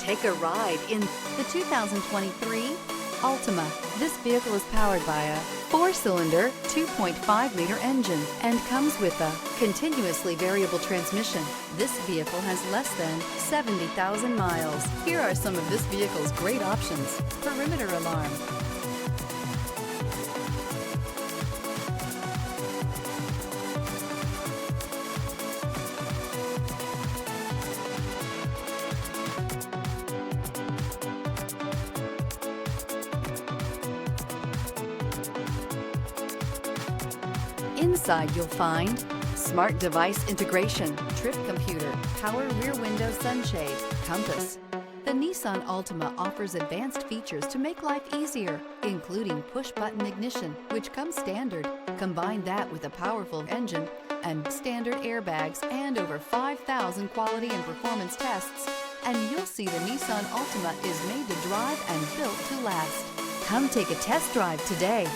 Take a ride in the 2023 Altima. This vehicle is powered by a 4-cylinder, 2.5-liter engine and comes with a continuously variable transmission. This vehicle has less than 70,000 miles. Here are some of this vehicle's great options: perimeter alarm, Inside you'll find smart device integration, trip computer, power rear window sunshade, compass. The Nissan Altima offers advanced features to make life easier, including push-button ignition, which comes standard. Combine that with a powerful engine and standard airbags and over 5,000 quality and performance tests, and you'll see the Nissan Altima is made to drive and built to last. Come take a test drive today.